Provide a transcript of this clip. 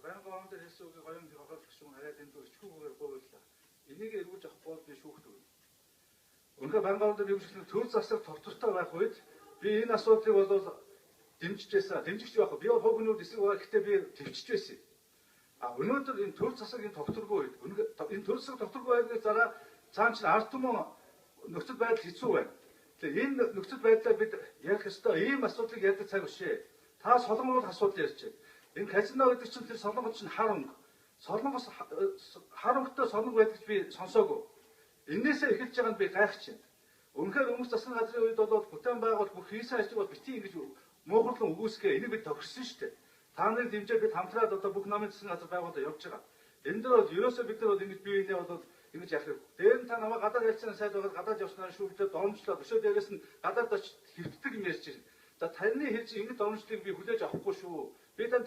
Байнгын орон дээр хэлсэн үгийг гоём хохиолох гүшүүн хараад энэ өчгүүгээр гуйлаа. Энийг эргүүлж авах бол би шүүхдэг. Өнөөдөр байнгын орон дээр хөгжлийн төр засаг тогтвортой байх үед би энэ асуудлыг бол дэмжиж байсан. Дэмжигч байх. Би бол хогнууд эсрэг байгаа гэхдээ би төвчж байсан. Өнөөдөр энэ төр засаг энэ тогтворгүй үед энэ төр засаг тогтворгүй байдлыг зараа цаан чинь ард түмэн нөхцөл байдал хэцүү байна. Тэгэхээр энэ нөхцөл байдлаа бид ярих ёстой. Ийм асуудлыг ярьдаг цаг бишээ. Та солонгол асуудал ярьж байна. Энэ казино гэдэг чинь тэр солонгол чинь харанг. Солонгос харангтай солонго байдаг би сонсоогүй. Энээсээ эхэлж байгаа нь би гайхаж байна. Үнэхээр өмнөх засгийн газрын үед бол бүтээн байгуул бүх хийсэн ажлыг бол бити ингэж муухарлан үгүйсгээ энийг бид тохирсон шүү дээ. Та нарын дэмжээ бид хамтраад одоо бүх намын засгийн газар байгуулалт явж байгаа. Энэ дээр бол ерөөсөө бид нар бол ингэж бие биенээ бол ингэж яах вэ? Дээр нь та намайг гадаад хэлцэн сайд байгаа гадаад явснаар шүүмжлээд домжлоод өшөө дээрээс нь гадаад очиж хэвтдэг юм ярьж байна. За таны хэлж ингэж домжлыг би хүлээж авахгүй шүү. Би тань